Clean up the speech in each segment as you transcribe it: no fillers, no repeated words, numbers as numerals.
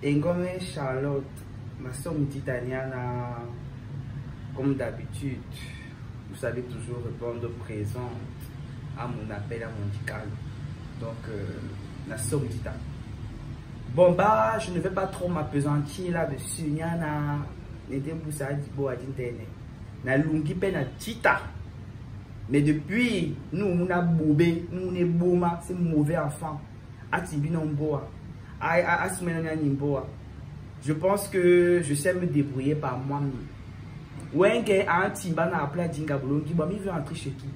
Engome Charlotte, ma soeur Titaniana, comme d'habitude, vous savez toujours répondre présent à mon appel, à mon dical. Donc, la soeur Tita. Bon, bah, je ne vais pas trop m'apesantir là-dessus. Nyana, n'était pas ça, dit à d'internet. Na lungi pe na Tita. Mais depuis, nous, on a bobé, nous, on est boma, c'est mauvais enfant. Je pense que je sais me débrouiller par moi-même. Wenge a un timba na appelé Dinga Bolongi, il veut entrer chez qui?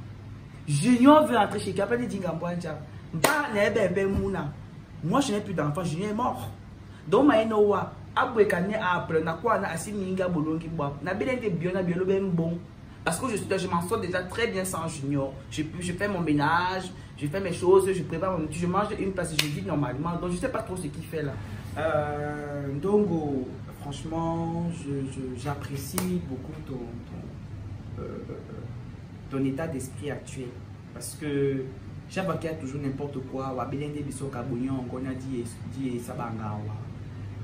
Junior veut entrer chez qui? Appelé Dinga Boanja. Moi, je n'ai plus d'enfant, Junior est mort. Donc, je ne sais pas. Parce que je m'en sors déjà très bien sans Junior. Je fais mon ménage, je fais mes choses, je prépare mon... Je mange une place et je vis normalement. Donc je ne sais pas trop ce qu'il fait là. Donc franchement, j'apprécie beaucoup ton état d'esprit actuel. Parce que chaque fois qu'il y a toujours n'importe quoi,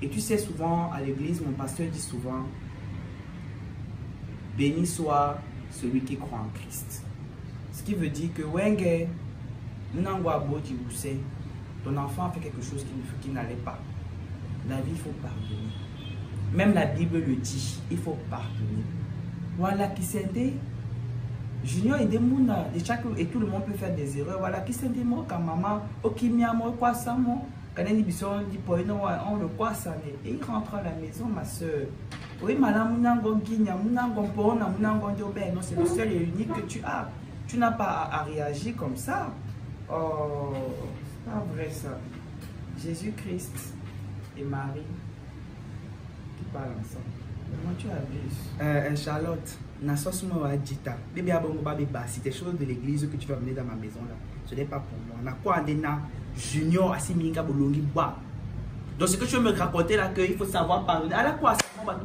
et tu sais souvent à l'église, mon pasteur dit souvent, béni soit celui qui croit en Christ. Ce qui veut dire que ton enfant a fait quelque chose qui n'allait pas. La vie, il faut pardonner. Même la Bible le dit, il faut pardonner. Voilà qui s'est dit. Junior et des mouna, et tout le monde peut faire des erreurs. Voilà qui s'est dit, moi, quand maman, ok, moi, quoi ça, moi, quand on dit, on le quoi ça, et il rentre à la maison, ma soeur. Oui, madame, c'est le seul et unique que tu as. Tu n'as pas à réagir comme ça. Oh, c'est pas vrai ça. Jésus-Christ et Marie qui parlent ensemble. Comment tu abuses? Charlotte, c'est des choses de l'église que tu vas mener dans ma maison là. Ce n'est pas pour moi. Junior, donc ce que tu veux me raconter là, qu'il faut savoir pardonner. À la quoi ça va pas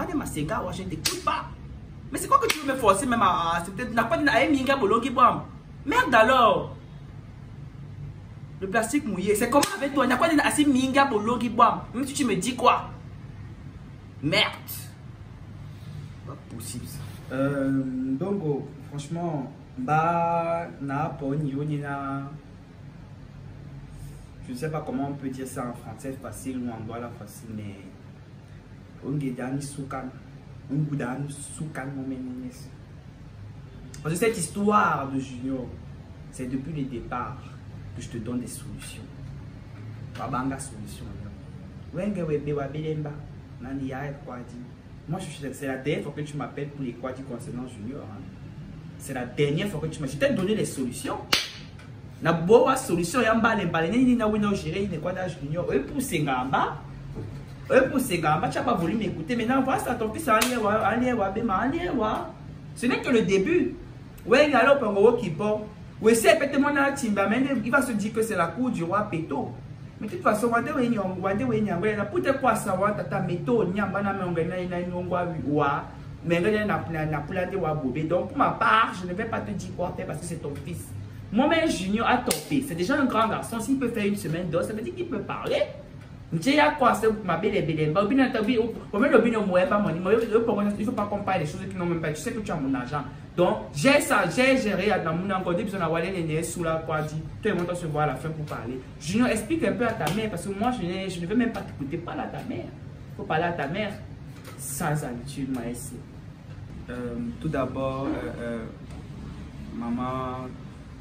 de ma senga, je ne t'écoute pas. Mais c'est quoi que tu veux me forcer même à accepter? N'a pas dit à minga bolongi bam. Merde alors. Le plastique mouillé, c'est comment avec toi? N'a pas dit à minga bolongi bam. Même si tu me dis quoi? Merde. Pas possible ça. Donc franchement, bah na pas je ne sais pas comment on peut dire ça en français facile ou en voilà facile, mais parce que cette histoire de Junior, c'est depuis le départ que je te donne des solutions. Moi, c'est la dernière fois que tu m'appelles pour les quadis concernant Junior. Hein. C'est la dernière fois que tu m'as... Je t'ai donné les solutions. Na boa solution ya mbale ni na wina gérer une quoi d'âge junior et pour sengamba tu as pas voulu m'écouter maintenant voilà ça ton fils ce n'est que le début ouais alors pango qui bon ouais c'est peut-être mon timba mais il va se dire que c'est la cour du roi Péto mais de toute façon wande we nyangwe na peut quoi savoir tata méto nyamba na mengena ina ngwa wa mais na plante wa bobé donc pour ma part je ne vais pas te dire quoi faire parce que c'est ton fils. Moi-même, Junior a topé. C'est déjà un grand garçon. S'il peut faire une semaine d'os, ça veut dire qu'il peut parler. Il faut pas comparer les choses qui n'ont même pas. Tu sais que tu as mon argent. Donc, j'ai géré dans mon encodé. Puis on a walé sous la quoi dit. Toi et moi, on se voit à la fin pour parler. Junior, explique un peu à ta mère. Parce que moi, je ne veux même pas t'écouter. Parle à ta mère. Il faut parler à ta mère. Sans habitude, ma essai. Tout d'abord, maman.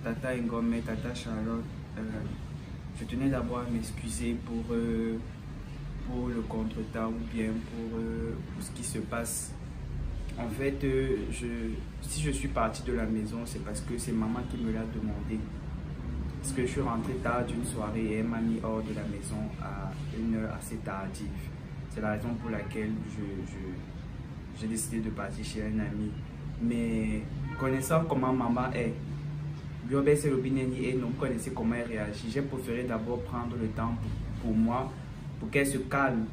Tata Ngome, Tata Charlotte, je tenais d'abord à m'excuser pour le contretemps ou bien pour ce qui se passe. En fait, si je suis parti de la maison, c'est parce que c'est maman qui me l'a demandé. Parce que je suis rentré tard d'une soirée et elle m'a mis hors de la maison à une heure assez tardive. C'est la raison pour laquelle j'ai décidé de partir chez un ami. Mais connaissant comment maman est, et non connaissez comment elle réagit. J'ai préféré d'abord prendre le temps pour moi, pour qu'elle se calme.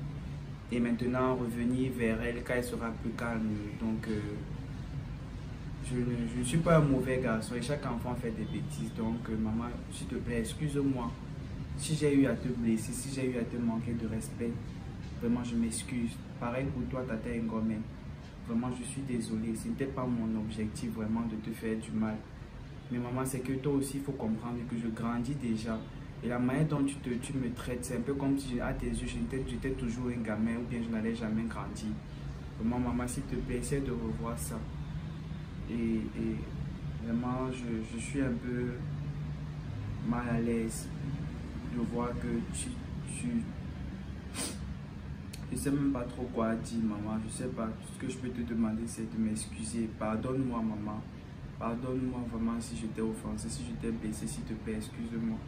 Et maintenant revenir vers elle quand elle sera plus calme. Donc je ne suis pas un mauvais garçon et chaque enfant fait des bêtises. Donc maman, s'il te plaît, excuse-moi. Si j'ai eu à te blesser, si j'ai eu à te manquer de respect, Vraiment, je m'excuse. Pareil pour toi, Tata Ngomé. Vraiment, je suis désolée. Ce n'était pas mon objectif vraiment de te faire du mal. Mais maman, c'est que toi aussi, il faut comprendre que je grandis déjà. Et la manière dont tu me traites, c'est un peu comme si à tes yeux, j'étais toujours un gamin ou bien je n'allais jamais grandir. Vraiment, maman, s'il te plaît, essaie de revoir ça. Et vraiment, je suis un peu mal à l'aise de voir que je sais même pas trop quoi dire, maman. Je sais pas. Tout ce que je peux te demander, c'est de m'excuser. Pardonne-moi, maman. Pardonne-moi vraiment si je t'ai offensé, si je t'ai blessé, s'il te plaît, excuse-moi.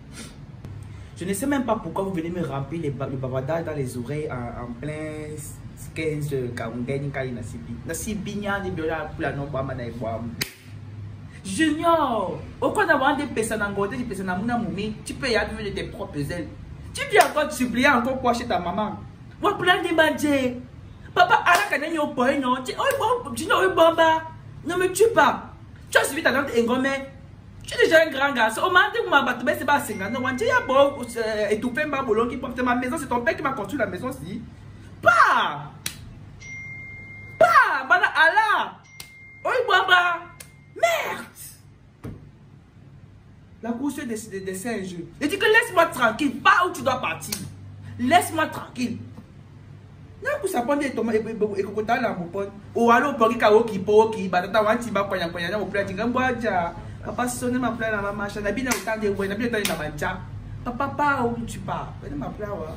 Je ne sais même pas pourquoi vous venez me remplir le bavardage dans les oreilles en plein 15 Kaungeni Kali Nasibi. Junior, au cas d'avoir des personnes en côté, des personnes à mon moumi, tu peux y aller de tes propres ailes. Tu viens encore te supplier encore quoi chez ta maman. Moi, plein de bandits. Papa, à la canne, au point, non. Tu n'as pas. Ne me tue pas. Tu as suivi ta tante Ngomé. Tu es déjà un grand garçon. Au moment où ma bateau, c'est pas 50 ans. Tu as beau étouffer ma boulot qui porte ma maison. C'est ton père qui m'a construit la maison ici. Pas. Pas. Bana Allah. Oui, Baba. Merde. La course des singes. Je dis que laisse-moi tranquille. Pas où tu dois partir. Laisse-moi tranquille. Non, pour ça, prendre ton et cocotin là, mon pote. Ou alors, pour qu'il y ait qui peut, qui batata wanti ba konya konya, au plat, tu gamboja. Papa sonne ma plaie la maman, je n'ai pas autant de ouais, n'ai pas autant de manja. Papa, où tu pars? Venez ma plaie, ouais.